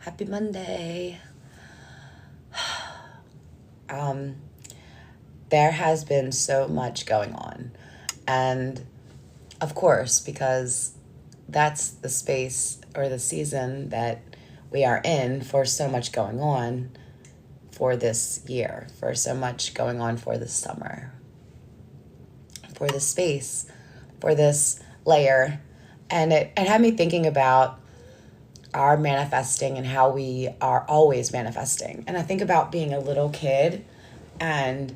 Happy Monday. There has been so much going on. And of course, because that's the space or the season that we are in for so much going on for this year, for so much going on for this summer, for this space, for this layer. And it had me thinking about our manifesting and how we are always manifesting. And I think about being a little kid and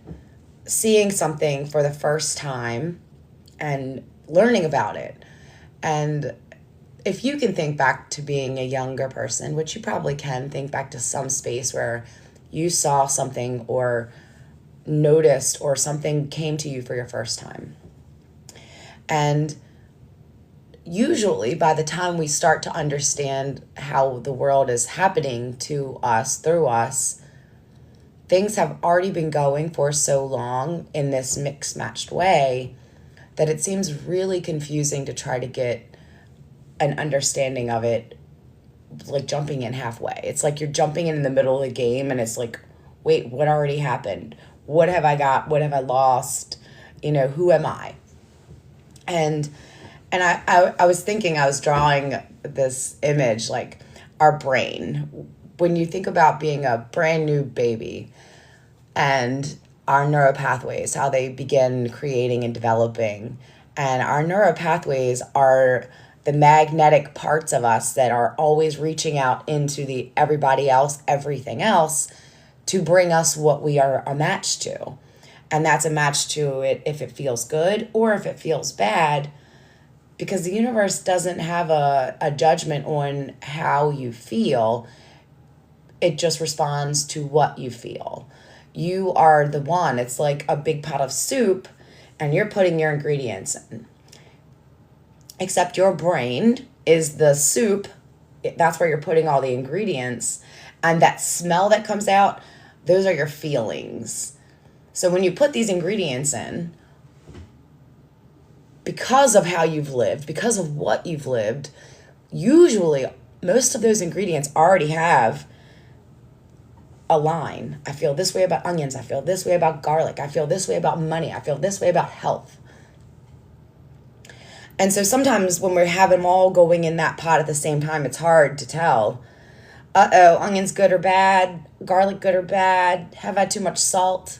seeing something for the first time and learning about it. And if you can think back to being a younger person, which you probably can, think back to some space where you saw something or noticed or something came to you for your first time. And usually by the time we start to understand how the world is happening to us, through us, things have already been going for so long in this mixed matched way that it seems really confusing to try to get an understanding of it, like jumping in halfway. It's like you're jumping in the middle of the game and it's like, wait, what already happened? What have I got? What have I lost? Who am I? And I was thinking, I was drawing this image, like our brain. When you think about being a brand new baby and our neuropathways, how they begin creating and developing. And our neuropathways are the magnetic parts of us that are always reaching out into the everybody else, everything else, to bring us what we are a match to. And that's a match to it if it feels good or if it feels bad, because the universe doesn't have a judgment on how you feel. It just responds to what you feel. You are the one. It's like a big pot of soup and you're putting your ingredients in. Except your brain is the soup. That's where you're putting all the ingredients. And that smell that comes out, those are your feelings. So when you put these ingredients in, because of how you've lived, because of what you've lived, usually most of those ingredients already have a line. I feel this way about onions. I feel this way about garlic. I feel this way about money. I feel this way about health. And so sometimes when we have them all going in that pot at the same time, it's hard to tell. Onions good or bad? Garlic good or bad? Have I too much salt?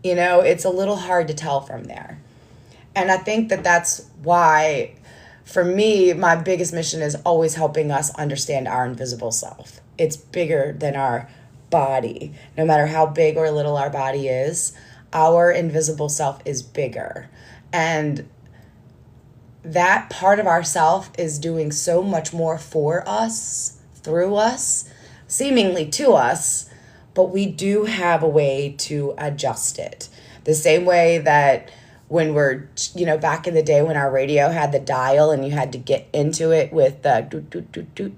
It's a little hard to tell from there. And I think that that's why, for me, my biggest mission is always helping us understand our invisible self. It's bigger than our body. No matter how big or little our body is, our invisible self is bigger. And that part of ourself is doing so much more for us, through us, seemingly to us, but we do have a way to adjust it. The same way that when we're, back in the day when our radio had the dial and you had to get into it with the,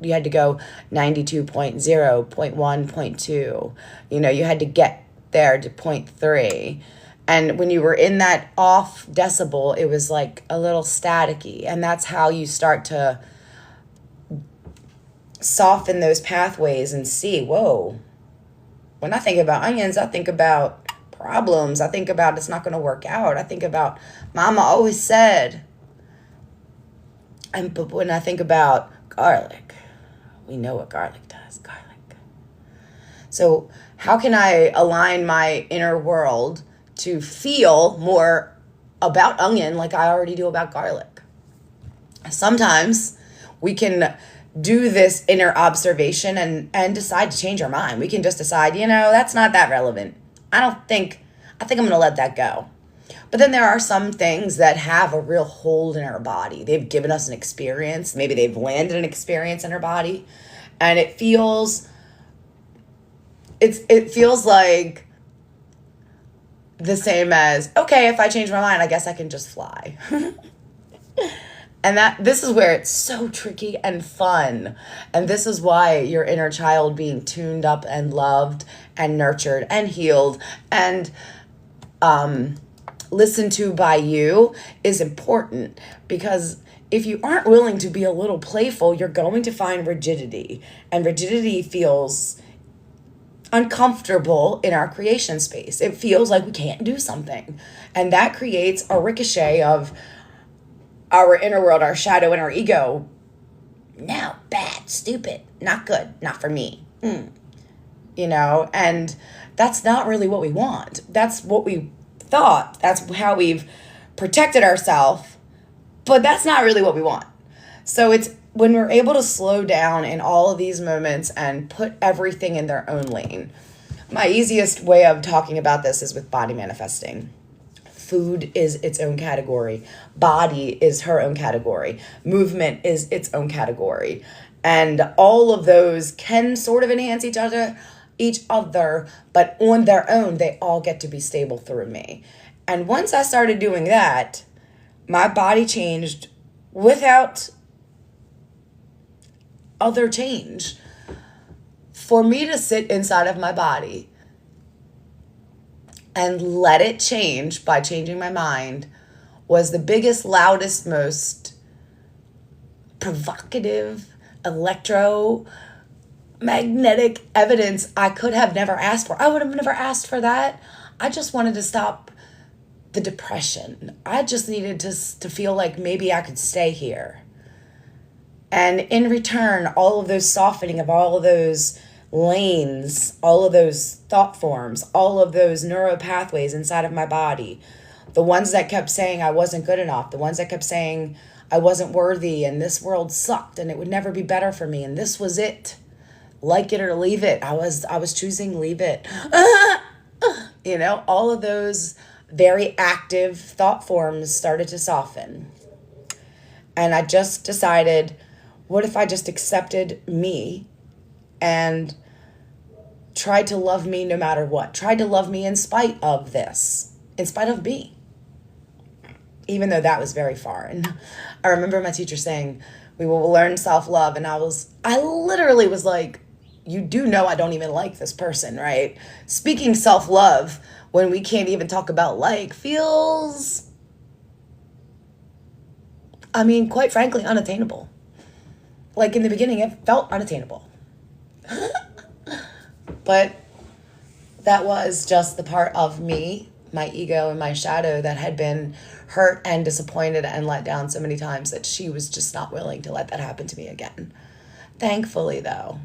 you had to go 92.0, 0.1, 0.2. You had to get there to 0.3. And when you were in that off decibel, it was like a little staticky. And that's how you start to soften those pathways and see, whoa, when I think about onions, I think about problems. I think about it's not going to work out. I think about mama always said. But when I think about garlic, we know what garlic does. Garlic. So how can I align my inner world to feel more about onion like I already do about garlic? Sometimes we can do this inner observation and decide to change our mind. We can just decide, that's not that relevant. I think I'm going to let that go. But then there are some things that have a real hold in our body. They've given us an experience. Maybe they've landed an experience in our body. And it feels like the same as, okay, if I change my mind, I guess I can just fly. And this is where it's so tricky and fun. And this is why your inner child being tuned up and loved and nurtured and healed and listened to by you is important. Because if you aren't willing to be a little playful, you're going to find rigidity. And rigidity feels uncomfortable in our creation space. It feels like we can't do something. And that creates a ricochet of our inner world, our shadow, and our ego. No, bad, stupid, not good, not for me. You know, and that's not really what we want. That's what we thought. That's how we've protected ourselves. But that's not really what we want. So it's when we're able to slow down in all of these moments and put everything in their own lane. My easiest way of talking about this is with body manifesting. Food is its own category. Body is her own category. Movement is its own category. And all of those can sort of enhance each other, but on their own, they all get to be stable through me. And once I started doing that, my body changed without other change. For me to sit inside of my body and let it change by changing my mind was the biggest, loudest, most provocative, electromagnetic evidence I could have never asked for. I would have never asked for that. I just wanted to stop the depression. I just needed to feel like maybe I could stay here. And in return, all of those softening of all of those lanes, all of those thought forms, all of those neural pathways inside of my body, the ones that kept saying I wasn't good enough, the ones that kept saying I wasn't worthy and this world sucked and it would never be better for me and this was it. Like it or leave it. I was choosing leave it. You know, all of those very active thought forms started to soften. And I just decided, what if I just accepted me and tried to love me no matter what? Tried to love me in spite of this, in spite of me. Even though that was very far. And I remember my teacher saying, we will learn self-love. And I literally was like, you do know I don't even like this person, right? Speaking self-love when we can't even talk about like feels, I mean, quite frankly, unattainable. Like in the beginning, it felt unattainable. But that was just the part of me, my ego and my shadow that had been hurt and disappointed and let down so many times that she was just not willing to let that happen to me again. Thankfully, though,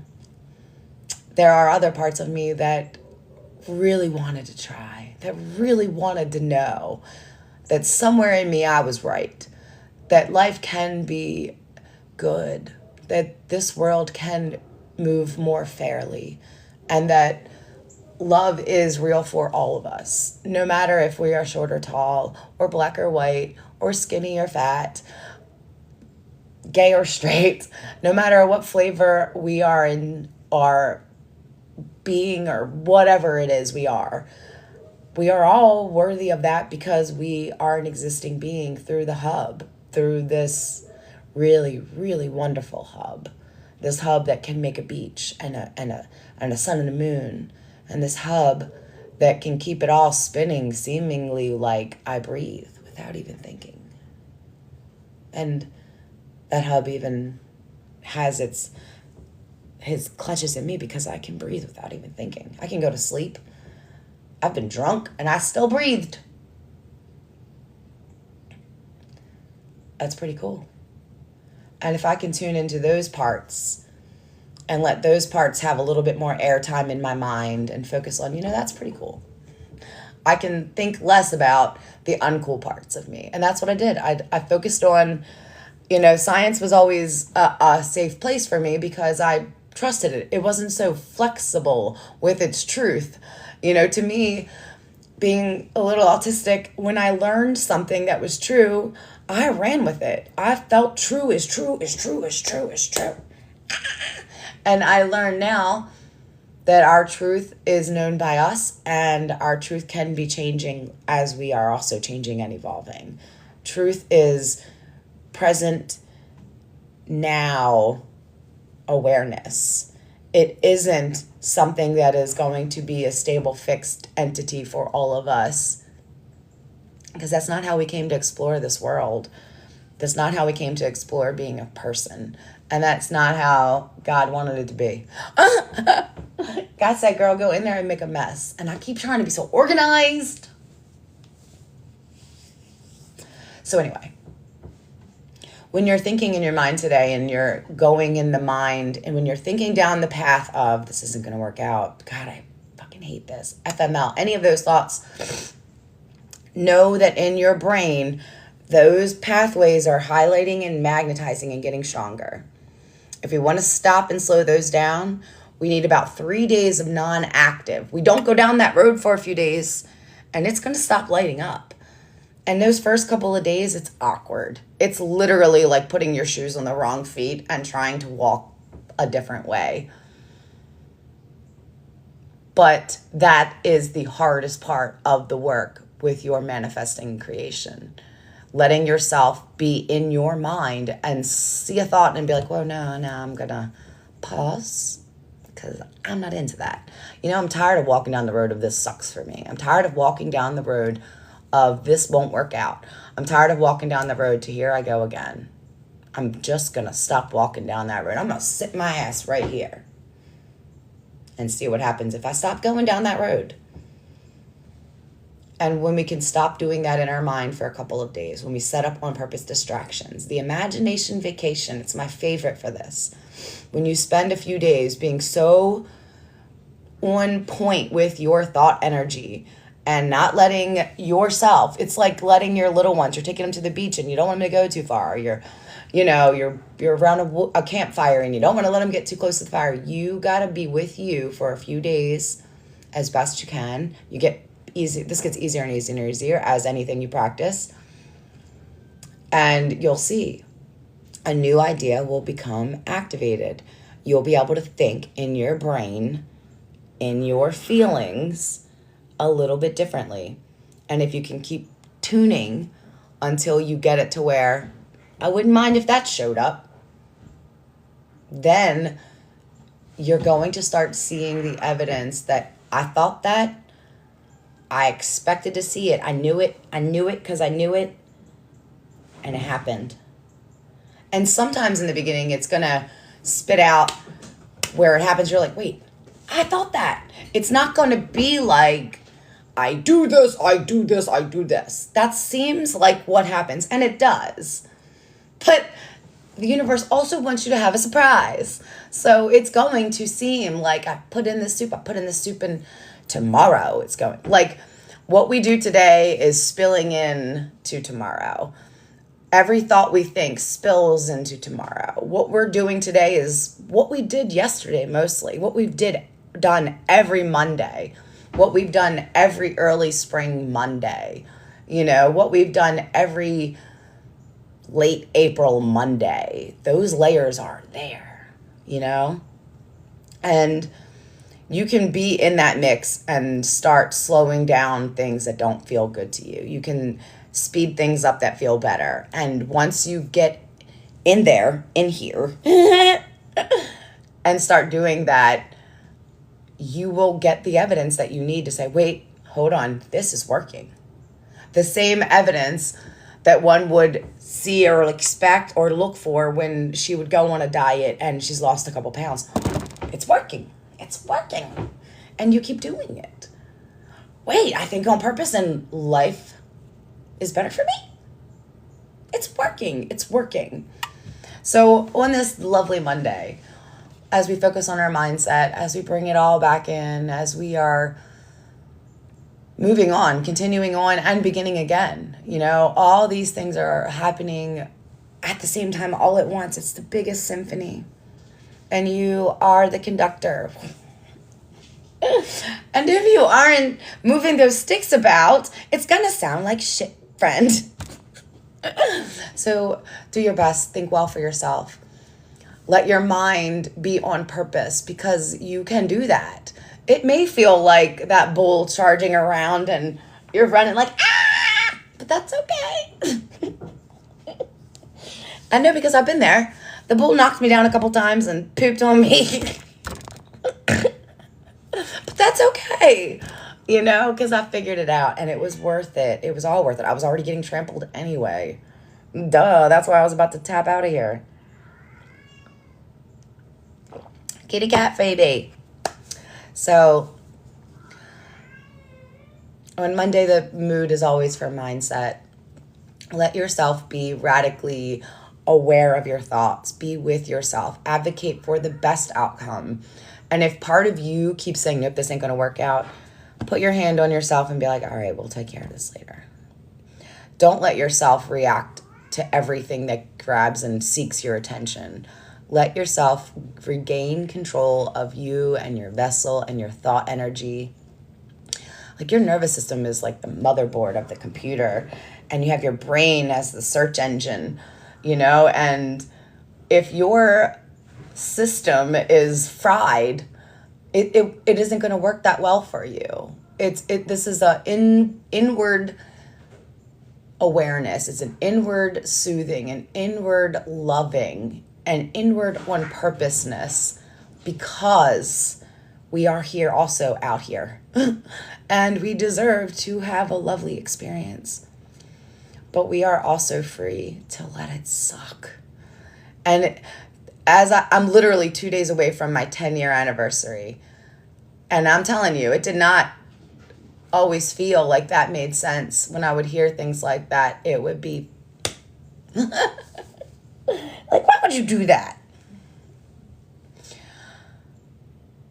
there are other parts of me that really wanted to try, that really wanted to know that somewhere in me I was right, that life can be good, that this world can move more fairly, and that love is real for all of us, no matter if we are short or tall, or black or white, or skinny or fat, gay or straight, no matter what flavor we are in our being or whatever it is we are all worthy of that because we are an existing being through the hub, through this really, really wonderful hub. This hub that can make a beach and a sun and a moon. And this hub that can keep it all spinning seemingly like I breathe without even thinking. And that hub even has his clutches in me because I can breathe without even thinking. I can go to sleep. I've been drunk and I still breathed. That's pretty cool. And if I can tune into those parts and let those parts have a little bit more airtime in my mind and focus on, that's pretty cool. I can think less about the uncool parts of me. And that's what I did. I focused on, science was always a safe place for me because I trusted it. It wasn't so flexible with its truth. To me, being a little autistic, when I learned something that was true, I ran with it. I felt true is true is true is true is true. And I learn now that our truth is known by us and our truth can be changing as we are also changing and evolving. Truth is present now awareness. It isn't something that is going to be a stable, fixed entity for all of us, because that's not how we came to explore this world. That's not how we came to explore being a person. And that's not how God wanted it to be. God said, girl, go in there and make a mess. And I keep trying to be so organized. So anyway, when you're thinking in your mind today and you're going in the mind and when you're thinking down the path of this isn't going to work out, God, I fucking hate this, FML, any of those thoughts, know that in your brain, those pathways are highlighting and magnetizing and getting stronger. If we want to stop and slow those down, we need about 3 days of non-active. We don't go down that road for a few days and it's going to stop lighting up. And those first couple of days, it's awkward. It's literally like putting your shoes on the wrong feet and trying to walk a different way. But that is the hardest part of the work with your manifesting creation. Letting yourself be in your mind and see a thought and be like, well, no, I'm going to pause because I'm not into that. You know, I'm tired of walking down the road of this sucks for me. I'm tired of walking down the road of this won't work out. I'm tired of walking down the road to here I go again. I'm just going to stop walking down that road. I'm going to sit my ass right here and see what happens if I stop going down that road. And when we can stop doing that in our mind for a couple of days, when we set up on purpose distractions, the imagination vacation, it's my favorite for this. When you spend a few days being so on point with your thought energy and not letting yourself, it's like letting your little ones, you're taking them to the beach and you don't want them to go too far. You're around a campfire and you don't want to let them get too close to the fire. You got to be with you for a few days as best you can. This gets easier and easier and easier as anything you practice. And you'll see a new idea will become activated. You'll be able to think in your brain, in your feelings, a little bit differently. And if you can keep tuning until you get it to where I wouldn't mind if that showed up, then you're going to start seeing the evidence that I thought that, I expected to see it. I knew it because I knew it. And it happened. And sometimes in the beginning, it's going to spit out where it happens. You're like, wait, I thought that. It's not going to be like, I do this. That seems like what happens. And it does. But the universe also wants you to have a surprise. So it's going to seem like I put in this soup and tomorrow it's going. Like what we do today is spilling in to tomorrow. Every thought we think spills into tomorrow. What we're doing today is what we did yesterday mostly. What we've done every Monday. What we've done every early spring Monday. You know, what we've done every late April Monday. Those layers are there, you know? And you can be in that mix and start slowing down things that don't feel good to you. You can speed things up that feel better. And once you get in here, and start doing that, you will get the evidence that you need to say, wait, hold on, this is working. The same evidence that one would see or expect or look for when she would go on a diet and she's lost a couple pounds. It's working. It's working. And you keep doing it. Wait, I think on purpose and life is better for me. It's working. It's working. So on this lovely Monday, as we focus on our mindset, as we bring it all back in, as we are moving on, continuing on, and beginning again, you know, all these things are happening at the same time, all at once. It's the biggest symphony. And you are the conductor. And if you aren't moving those sticks about, it's going to sound like shit, friend. So do your best. Think well for yourself. Let your mind be on purpose because you can do that. It may feel like that bull charging around and you're running like, ah, but that's okay. I know because I've been there. The bull knocked me down a couple times and pooped on me. But that's okay, you know, because I figured it out and it was worth it. It was all worth it. I was already getting trampled anyway. Duh, that's why I was about to tap out of here. Kitty cat baby. So on Monday, the mood is always for mindset. Let yourself be radically aware of your thoughts. Be with yourself. Advocate for the best outcome. And if part of you keeps saying, nope, this ain't going to work out, put your hand on yourself and be like, all right, we'll take care of this later. Don't let yourself react to everything that grabs and seeks your attention. Let yourself regain control of you and your vessel and your thought energy. Like, your nervous system is like the motherboard of the computer, and you have your brain as the search engine, and if your system is fried, it isn't going to work that well for you. This is inward awareness. It's an inward soothing, an inward loving, an inward on purposeness, because we are here also out here and we deserve to have a lovely experience, but we are also free to let it suck. And as I'm literally 2 days away from my 10-year anniversary, and I'm telling you, it did not always feel like that made sense. When I would hear things like that, it would be like, why would you do that?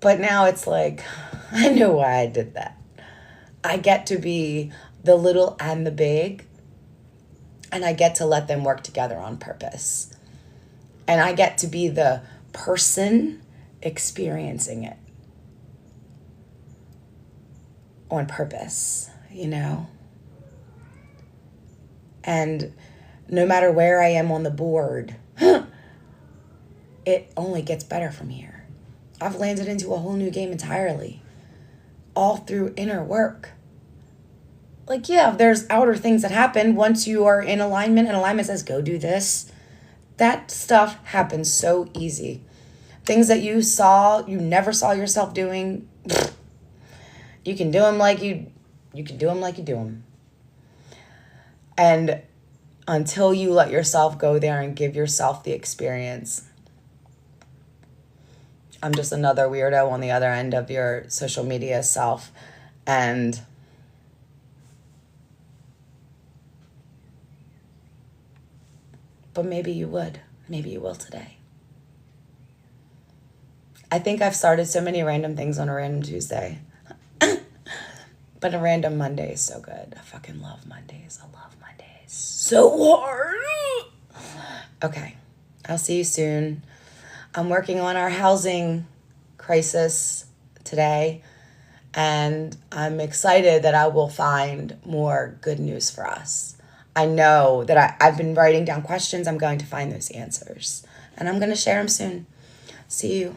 But now it's like, I know why I did that. I get to be the little and the big, and I get to let them work together on purpose. And I get to be the person experiencing it on purpose, And no matter where I am on the board, it only gets better from here. I've landed into a whole new game entirely, all through inner work. Like, yeah, there's outer things that happen once you are in alignment, and alignment says, go do this. That stuff happens so easy. Things that you never saw yourself doing, you can do them like you do them. And until you let yourself go there and give yourself the experience, I'm just another weirdo on the other end of your social media self. But maybe you would. Maybe you will today. I think I've started so many random things on a random Tuesday. But a random Monday is so good. I fucking love Mondays. I love Mondays so hard. Okay. I'll see you soon. I'm working on our housing crisis today, and I'm excited that I will find more good news for us. I know that I've been writing down questions. I'm going to find those answers, and I'm going to share them soon. See you.